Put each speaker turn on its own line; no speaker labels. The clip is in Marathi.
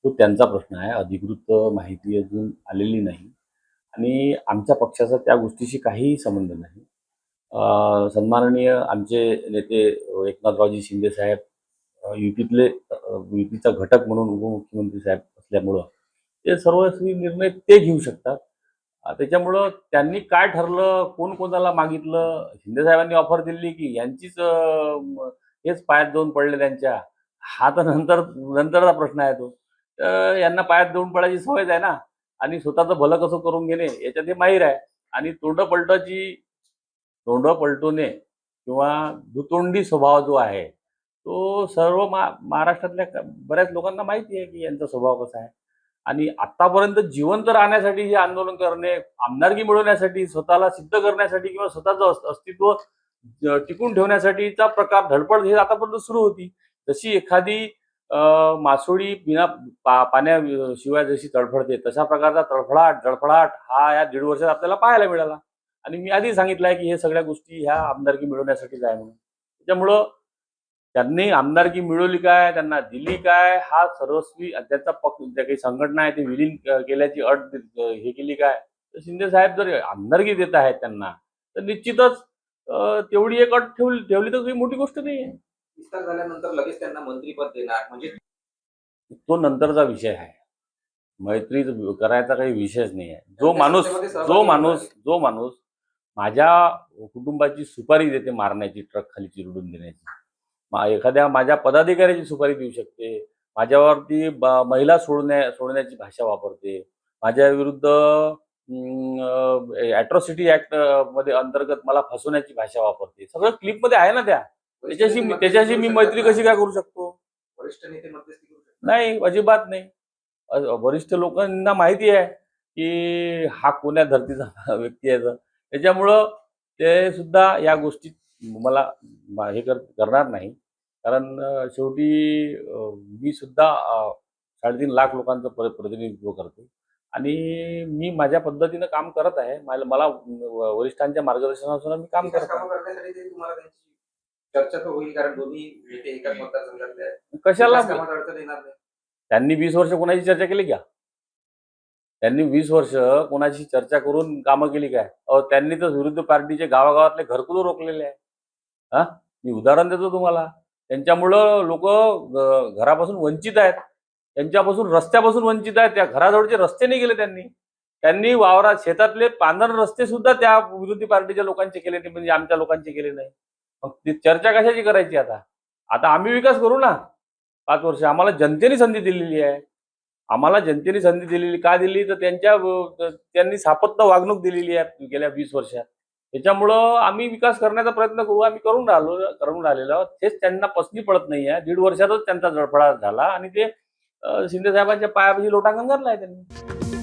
तो त्यांचा प्रश्न आहे. अधिकृत माहिती अजून आलेली नाही आणि आमच्या पक्षाचा त्या गोष्टीशी काहीही संबंध नाही. सन्माननीय आमचे नेते एकनाथरावजी शिंदे साहेब युतीतले युतीचा घटक म्हणून उपमुख्यमंत्री साहेब असल्यामुळं ते सर्वस्वी निर्णय ते घेऊ शकतात. त्याच्यामुळं त्यांनी काय ठरलं, कोण कोणाला मागितलं, शिंदे साहेबांनी ऑफर दिली की यांचीच हेच पायात जाऊन पडले त्यांच्या, हा तर नंतरचा प्रश्न आहे तो. तर यांना पायात जाऊन पडायची सवयच आहे ना आणि स्वतःचं भलं कसं करून घेणे याच्यात हे माहीर आहे आणि तोंड पलटवणे किंवा दुतोंडी स्वभाव जो आहे, तो सर्व महाराष्ट्रातल्या बऱ्याच लोकांना माहिती आहे की यांचा स्वभाव कसा आहे. आणि आत्तापर्यंत जिवंत राहण्यासाठी हे आंदोलन करणे, आमदारकी मिळवण्यासाठी, स्वतःला सिद्ध करण्यासाठी किंवा स्वतःचं अस्तित्व टिकून ठेवण्यासाठीचा प्रकार धडपड हे आतापर्यंत सुरू होती. जशी एखादी मासोळी बिना पाण्याशिवाय जशी तडफडते, तशा प्रकारचा धडपडाट हा या 1.5 वर्षात आपल्याला पाहायला मिळाला. आणि मी आधी सांगितलं आहे की हे सगळ्या गोष्टी ह्या आमदारकी मिळवण्यासाठीच आहे म्हणून. त्याच्यामुळं त्यांनी आमदारकी मिळवली काय, त्यांना दिली काय, हा सर्वस्वी त्यांचा ज्या काही संघटना आहे ते विलीन केल्याची अट हे केली काय. तर शिंदे साहेब जर आमदारकी देत आहेत त्यांना, तर निश्चितच तेवढी एक अट ठेवली तर काही मोठी गोष्ट नाही आहे.
विस्तार झाल्यानंतर लगेच त्यांना मंत्रीपद देणार म्हणजे
तो नंतरचा विषय आहे. मैत्री करायचा काही विषयच नाही आहे. जो माणूस माझ्या कुटुंबाची सुपारी देते मारण्याची, ट्रक खाली चिरडून देण्याची, एखाद्या माझ्या पदाधिकाऱ्याची सुपारी देऊ शकते, माझ्यावरती महिला सोडण्याची भाषा वापरते, माझ्या विरुद्ध ॲट्रॉसिटी ॲक्ट मध्ये अंतर्गत मला फसवण्याची भाषा वापरते, सगळं क्लिपमध्ये आहे ना. त्याच्याशी मी मैत्री कशी काय करू शकतो?
वरिष्ठ नेते मध्यस्थी करू शकतात?
नाही, अजिबात नाही. वरिष्ठ लोकांना माहिती आहे की हा कोण्या धर्तीचा व्यक्ती आहे. त्याच्यामुळं ते सुद्धा या गोष्टीत मला हे करणार नाही. कारण शेवटी मी सुद्धा 3.5 लाख लोकांचं प्रतिनिधित्व करतो आणि मी माझ्या पद्धतीनं काम करत आहे. मला वरिष्ठांच्या मार्गदर्शनानुसार मी काम करत आहे.
करण्यासाठी ते तुम्हाला त्यांची चर्चा तर होईल, कारण दोन्ही नेते एकाच मतदारसंघातले आहेत.
कशाला
अडचण येणार नाही.
त्यांनी 20 वर्ष कोणाची चर्चा केली का? त्यांनी 20 वर्ष कोणाशी चर्चा करून कामं केली काय? त्यांनी तर विरुद्ध पार्टीचे गावागावातले घरकुलं रोखलेले आहे. मी उदाहरण देतो तुम्हाला. त्यांच्यामुळं लोक घरापासून वंचित आहेत, त्यांच्यापासून रस्त्यापासून वंचित आहेत. त्या घराजवळचे रस्ते नाही केले त्यांनी वावरात शेतातले पांढर रस्ते सुद्धा त्या विरोधी पार्टीच्या लोकांचे केले नाही, म्हणजे आमच्या लोकांचे केले नाही. मग ती चर्चा कशाची करायची? आता आम्ही विकास करू ना. 5 वर्ष आम्हाला जनतेने संधी दिलेली आहे. का दिली? तर त्यांनी सापत्य वागणूक दिलेली आहे गेल्या 20 वर्षात. त्याच्यामुळं आम्ही विकास करण्याचा प्रयत्न करू, आम्ही करून राहिलेलो आहोत. तेच त्यांना पसंती पडत नाही आहे. 1.5 वर्षातच त्यांचा जळफळाट झाला आणि ते शिंदे साहेबांच्या पायापाशी लोटांगण घातलं आहे त्यांनी.